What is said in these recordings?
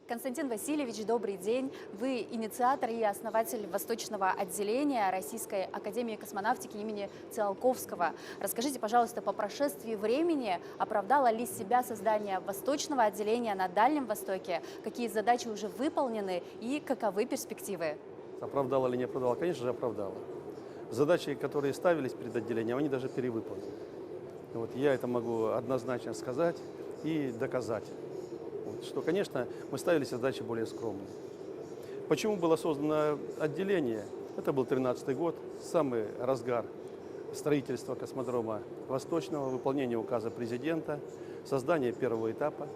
Константин Васильевич, добрый день. Вы инициатор и основатель Восточного отделения Российской академии космонавтики имени Циолковского. Расскажите, пожалуйста, по прошествии времени оправдало ли себя создание Восточного отделения на Дальнем Востоке? Какие задачи уже выполнены и каковы перспективы? Оправдала или не оправдала? Конечно же, оправдала. Задачи, которые ставились перед отделением, они даже перевыполнены. Вот я это могу однозначно сказать и доказать. Что, конечно, мы ставили задачи более скромные. Почему было создано отделение? Это был 2013 год, самый разгар строительства космодрома Восточного, выполнение указа президента, создание первого этапа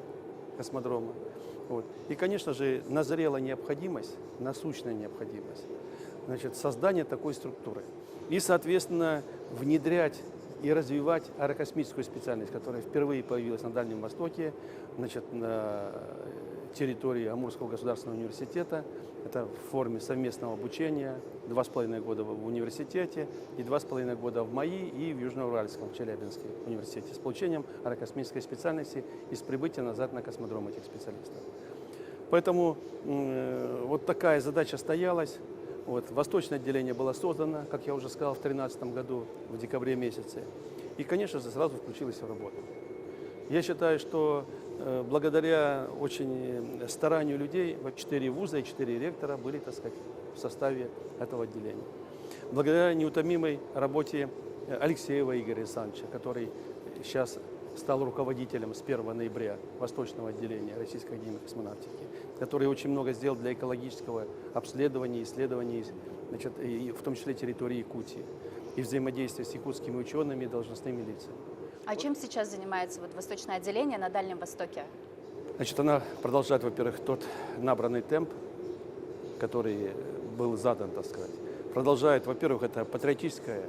космодрома. Вот. И, конечно же, назрела необходимость, насущная необходимость, создания такой структуры. И, соответственно, внедрять и развивать аэрокосмическую специальность, которая впервые появилась на Дальнем Востоке, на территории Амурского государственного университета. Это в форме совместного обучения, 2,5 года в университете и 2,5 года в МАИ и в Южноуральском, в Челябинске университете, с получением аэрокосмической специальности и с прибытием назад на космодром этих специалистов. Поэтому вот такая задача стоялась. Вот, Восточное отделение было создано, как я уже сказал, в 2013 году, в декабре месяце. И, конечно же, сразу включилось в работу. Я считаю, что благодаря очень старанию людей, 4 вуза и 4 ректора были, так сказать, в составе этого отделения. Благодаря неутомимой работе Алексеева Игоря Александровича, который сейчас стал руководителем с 1 ноября Восточного отделения Российской академии космонавтики, который очень много сделал для экологического обследования, исследований, и в том числе территории Якутии, и взаимодействия с якутскими учеными и должностными лицами. А чем сейчас занимается Восточное отделение на Дальнем Востоке? Она продолжает, во-первых, тот набранный темп, который был задан, так сказать. Продолжает, во-первых, это патриотическое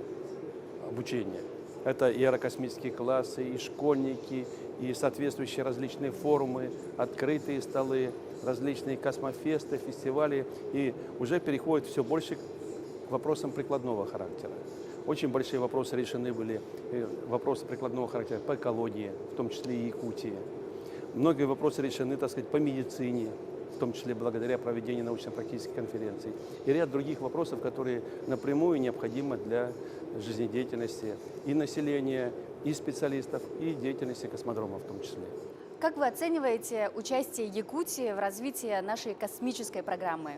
обучение. Это и аэрокосмические классы, и школьники, и соответствующие различные форумы, открытые столы, различные космофесты, фестивали. И уже переходит все больше к вопросам прикладного характера. Очень большие вопросы решены были, вопросы прикладного характера по экологии, в том числе и Якутии. Многие вопросы решены, так сказать, по медицине, в том числе благодаря проведению научно-практических конференций. И ряд других вопросов, которые напрямую необходимы для жизнедеятельности и населения, и специалистов, и деятельности космодрома в том числе. Как вы оцениваете участие Якутии в развитии нашей космической программы?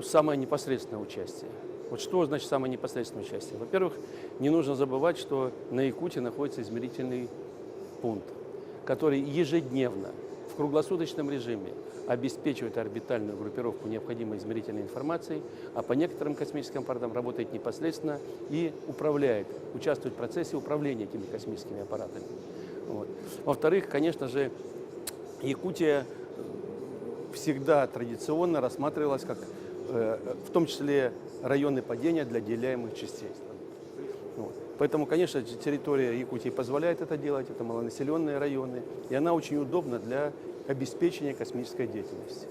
Самое непосредственное участие. Вот что значит самое непосредственное участие? Во-первых, не нужно забывать, что на Якутии находится измерительный пункт, который ежедневно, в круглосуточном режиме обеспечивает орбитальную группировку необходимой измерительной информацией, а по некоторым космическим аппаратам работает непосредственно и управляет, участвует в процессе управления этими космическими аппаратами. Вот. Во-вторых, конечно же, Якутия всегда традиционно рассматривалась как, в том числе, районы падения для деляемых частей. Вот. Поэтому, конечно, территория Якутии позволяет это делать, это малонаселенные районы, и она очень удобна для обеспечения космической деятельности.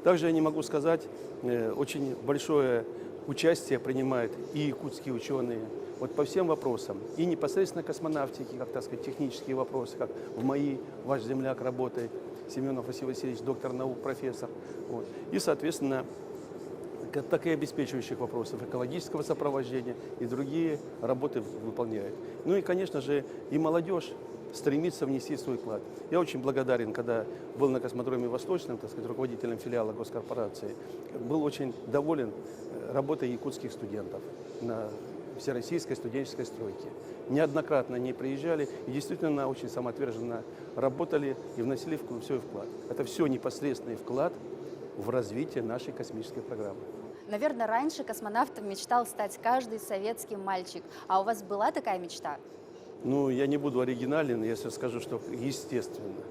Также я не могу сказать, очень большое участие принимают и якутские ученые вот по всем вопросам, и непосредственно космонавтики, как, так сказать, технические вопросы, как в МАИ ваш земляк работает, Семенов Василий Васильевич, доктор наук, профессор, вот. И, соответственно, так и обеспечивающих вопросов экологического сопровождения и другие работы выполняют. И, конечно же, и молодежь стремится внести свой вклад. Я очень благодарен, когда был на космодроме Восточном, так сказать, руководителем филиала госкорпорации, был очень доволен работой якутских студентов на всероссийской студенческой стройке. Неоднократно они приезжали и действительно очень самоотверженно работали и вносили свой вклад. Это все непосредственный вклад в развитие нашей космической программы. Наверное, раньше космонавтом мечтал стать каждый советский мальчик. А у вас была такая мечта? Я не буду оригинален, если скажу, что естественно.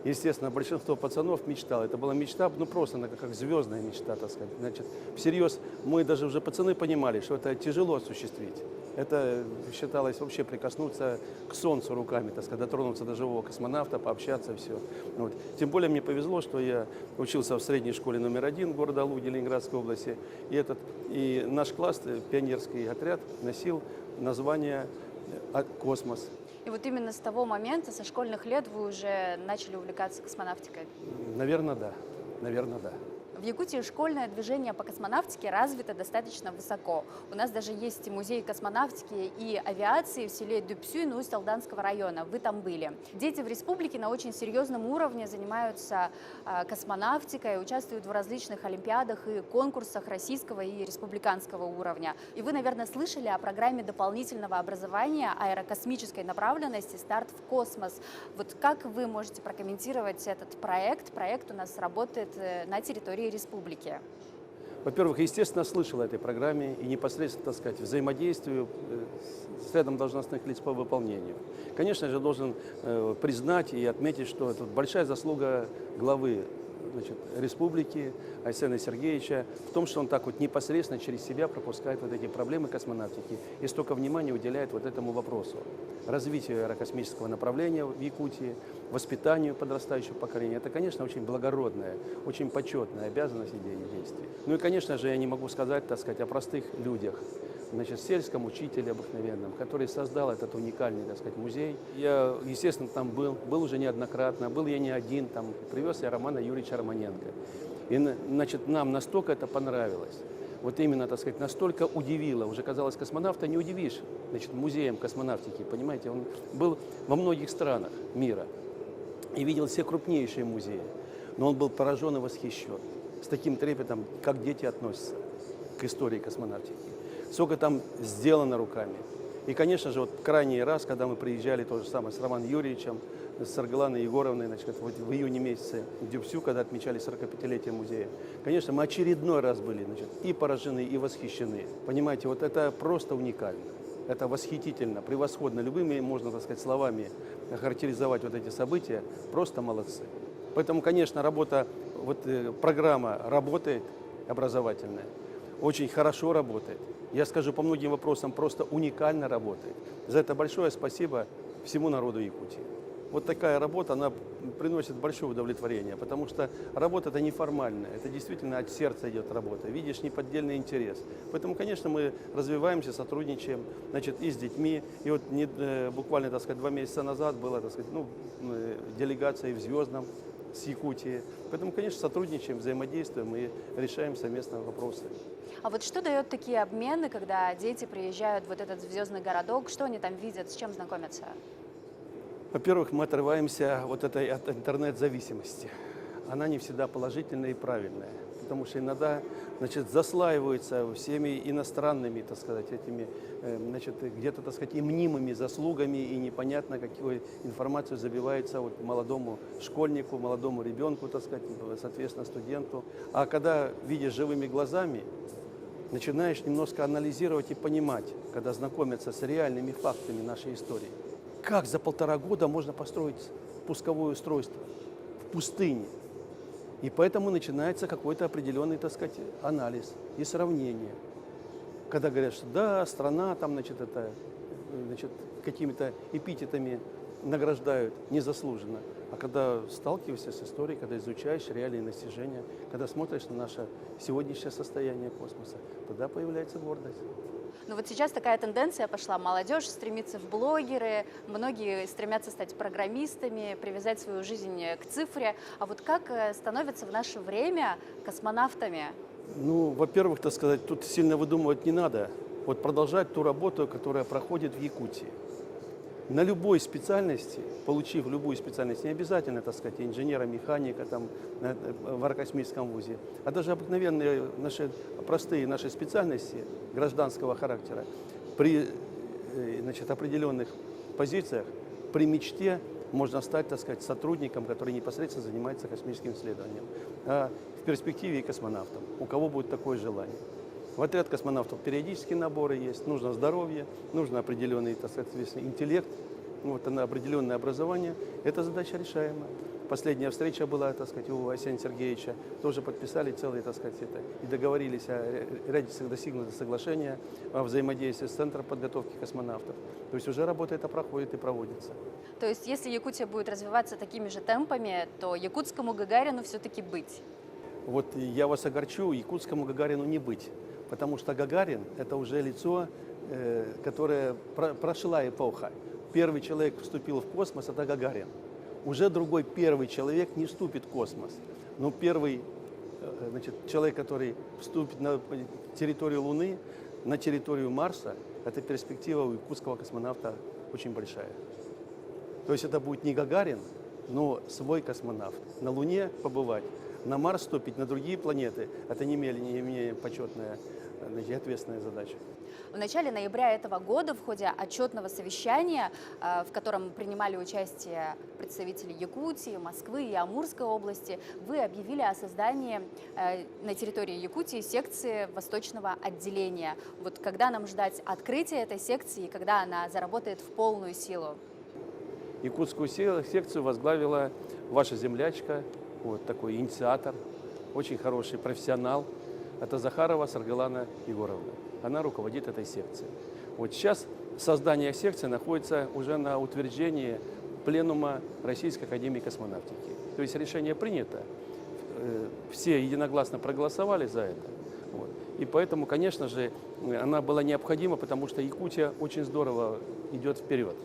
Естественно, большинство пацанов мечтало. Это была мечта, просто как звездная мечта, так сказать. Всерьез, мы даже уже пацаны понимали, что это тяжело осуществить. Это считалось вообще прикоснуться к солнцу руками, так сказать, дотронуться до живого космонавта, пообщаться, все. Вот. Тем более мне повезло, что я учился в средней школе номер 1 города Алуги, Ленинградской области. И наш класс, пионерский отряд, носил название «Космос». И вот именно с того момента, со школьных лет, вы уже начали увлекаться космонавтикой? Наверное, да. Наверное, да. В Якутии школьное движение по космонавтике развито достаточно высоко. У нас даже есть музей космонавтики и авиации в селе Дюпсюй Усть-Алданского района. Вы там были. Дети в республике на очень серьезном уровне занимаются космонавтикой, участвуют в различных олимпиадах и конкурсах российского и республиканского уровня. И вы, наверное, слышали о программе дополнительного образования аэрокосмической направленности «Старт в космос». Вот как вы можете прокомментировать этот проект? Проект у нас работает на территории республики. Во-первых, естественно, слышал о этой программе и непосредственно, так сказать, взаимодействию с рядом должностных лиц по выполнению. Конечно же, должен признать и отметить, что это большая заслуга главы, значит, республики Арсения Сергеевича в том, что он так вот непосредственно через себя пропускает вот эти проблемы космонавтики и столько внимания уделяет вот этому вопросу. Развитию аэрокосмического направления в Якутии, воспитанию подрастающего поколения. Это, конечно, очень благородная, очень почетная обязанность и действий. Ну и, конечно же, я не могу сказать, так сказать, о простых людях. Значит, сельском учителе обыкновенном, который создал этот уникальный, так сказать, музей. Я, естественно, там был уже неоднократно, был я не один, там привез я Романа Юрьевича Романенко. И, значит, нам настолько это понравилось, вот именно, так сказать, настолько удивило, уже казалось, космонавта не удивишь, значит, музеем космонавтики, понимаете, он был во многих странах мира и видел все крупнейшие музеи, но он был поражен и восхищен, с таким трепетом, как дети относятся к истории космонавтики. Сколько там сделано руками. И, конечно же, вот крайний раз, когда мы приезжали то же самое с Романом Юрьевичем, с Аргаланой Егоровной, значит, вот в июне месяце в Дюпсю, когда отмечали 45-летие музея, конечно, мы очередной раз были, значит, и поражены, и восхищены. Понимаете, вот это просто уникально. Это восхитительно, превосходно. Любыми, можно, так сказать, словами охарактеризовать вот эти события. Просто молодцы. Поэтому, конечно, программа работает, образовательная, очень хорошо работает. Я скажу, по многим вопросам просто уникально работает. За это большое спасибо всему народу Якутии. Вот такая работа, она приносит большое удовлетворение, потому что работа это неформальная, это действительно от сердца идет работа, видишь неподдельный интерес. Поэтому, конечно, мы развиваемся, сотрудничаем, значит, и с детьми. И вот буквально, так сказать, 2 месяца назад была, так сказать, делегация в Звездном с Якутии. Поэтому, конечно, сотрудничаем, взаимодействуем и решаем совместно вопросы. А вот что дает такие обмены, когда дети приезжают в вот этот звездный городок, что они там видят, с чем знакомятся? Во-первых, мы отрываемся от интернет-зависимости. Она не всегда положительная и правильная, потому что иногда, значит, заслаиваются всеми иностранными, так сказать, этими, значит, где-то, так сказать, и мнимыми заслугами, и непонятно, какую информацию забивается вот молодому школьнику, молодому ребенку, так сказать, соответственно, студенту. А когда видишь живыми глазами, начинаешь немножко анализировать и понимать, когда знакомятся с реальными фактами нашей истории. Как за 1,5 года можно построить пусковое устройство в пустыне? И поэтому начинается какой-то определенный, так сказать, анализ и сравнение. Когда говорят, что да, страна там, значит, какими-то эпитетами награждают незаслуженно. А когда сталкиваешься с историей, когда изучаешь реальные достижения, когда смотришь на наше сегодняшнее состояние космоса, тогда появляется гордость. Ну вот сейчас такая тенденция пошла. Молодежь стремится в блогеры, многие стремятся стать программистами, привязать свою жизнь к цифре. А вот как становятся в наше время космонавтами? Ну, во-первых, так сказать, тут сильно выдумывать не надо. Вот продолжать ту работу, которая проходит в Якутии. На любой специальности, получив любую специальность, не обязательно, так сказать, инженера, механика там, в аэрокосмическом вузе, а даже обыкновенные простые наши специальности гражданского характера при, значит, определенных позициях, при мечте можно стать, так сказать, сотрудником, который непосредственно занимается космическим исследованием, а в перспективе и космонавтом, у кого будет такое желание. В отряд космонавтов периодические наборы есть, нужно здоровье, нужно определенный, так сказать, интеллект, вот, определенное образование. Эта задача решаемая. Последняя встреча была, так сказать, у Арсения Сергеевича, тоже подписали целые, так сказать, и договорились о ряде достигнутых соглашения о взаимодействии с Центром подготовки космонавтов. То есть уже работа эта проходит и проводится. То есть если Якутия будет развиваться такими же темпами, то якутскому Гагарину все-таки быть? Вот я вас огорчу, якутскому Гагарину не быть. Потому что Гагарин – это уже лицо, которое прошла эпоха. Первый человек вступил в космос – это Гагарин. Уже другой первый человек не вступит в космос. Но первый человек, который вступит на территорию Луны, на территорию Марса, эта перспектива у якутского космонавта очень большая. То есть это будет не Гагарин, но свой космонавт. На Луне побывать, на Марс ступить, на другие планеты – это не менее почетная и ответственная задача. В начале ноября этого года в ходе отчетного совещания, в котором принимали участие представители Якутии, Москвы и Амурской области, вы объявили о создании на территории Якутии секции восточного отделения. Вот когда нам ждать открытия этой секции и когда она заработает в полную силу? Якутскую секцию возглавила ваша землячка, вот такой инициатор, очень хороший профессионал. Это Захарова Саргалана Егоровна. Она руководит этой секцией. Вот сейчас создание секции находится уже на утверждении Пленума Российской академии космонавтики. То есть решение принято, все единогласно проголосовали за это. Вот. И поэтому, конечно же, она была необходима, потому что Якутия очень здорово идет вперед.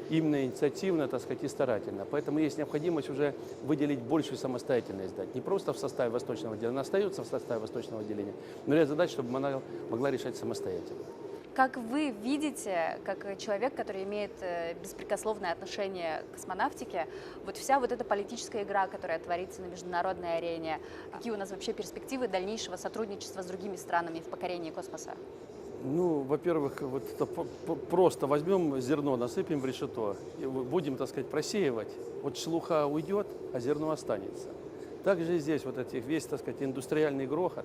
Именно инициативно, так сказать, и старательно. Поэтому есть необходимость уже выделить большую самостоятельность дать. Не просто в составе восточного отделения, она остается в составе восточного отделения, но ряд задач, чтобы она могла решать самостоятельно. Как вы видите, как человек, который имеет беспрекословное отношение к космонавтике, вот вся вот эта политическая игра, которая творится на международной арене, какие у нас вообще перспективы дальнейшего сотрудничества с другими странами в покорении космоса? Ну, во-первых, вот это просто возьмем зерно, насыпем в решето, и будем, так сказать, просеивать. Вот шелуха уйдет, а зерно останется. Также и здесь вот эти весь, так сказать, индустриальный грохот,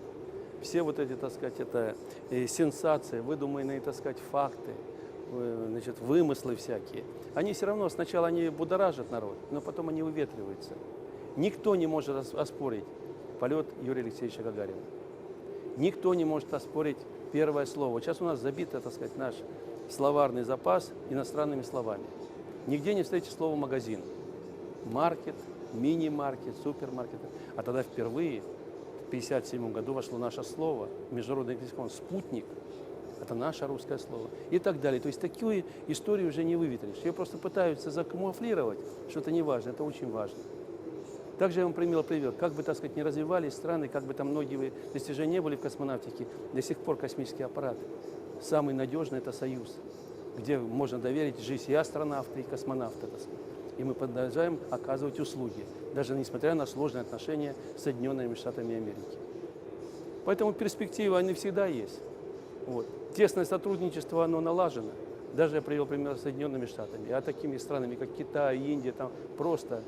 все вот эти, так сказать, это сенсации, выдуманные, так сказать, факты, значит, вымыслы всякие, они все равно сначала они будоражат народ, но потом они уветриваются. Никто не может оспорить полет Юрия Алексеевича Гагарина. Никто не может оспорить первое слово. Сейчас у нас забит, так сказать, наш словарный запас иностранными словами. Нигде не встретите слово «магазин». Маркет, мини-маркет, супермаркет. А тогда впервые в 1957 году вошло наше слово, международный лексикон «спутник». Это наше русское слово. И так далее. То есть такую историю уже не выветришь. Ее просто пытаются закамуфлировать, что это не важно, это очень важно. Также я вам привел, как бы, так сказать, не развивались страны, как бы там многие достижения не были в космонавтике, до сих пор космический аппарат самый надежный – это Союз, где можно доверить жизнь и астронавта, и космонавта. И мы продолжаем оказывать услуги, даже несмотря на сложные отношения с Соединенными Штатами Америки. Поэтому перспективы, они всегда есть. Вот. Тесное сотрудничество, оно налажено. Даже я привел пример с Соединенными Штатами, а такими странами, как Китай, Индия, там просто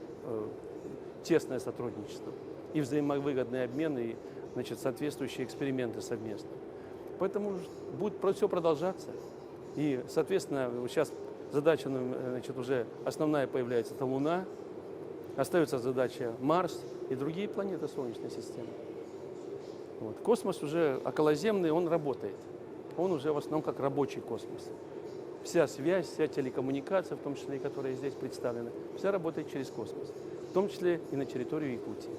тесное сотрудничество и взаимовыгодный обмен, и, значит, соответствующие эксперименты совместно. Поэтому будет все продолжаться. И, соответственно, сейчас задача, значит, уже основная появляется, это Луна, остается задача Марс и другие планеты Солнечной системы. Вот. Космос уже околоземный, он работает. Он уже в основном как рабочий космос. Вся связь, вся телекоммуникация, в том числе и которая здесь представлена, вся работает через космос. В том числе и на территорию Якутии.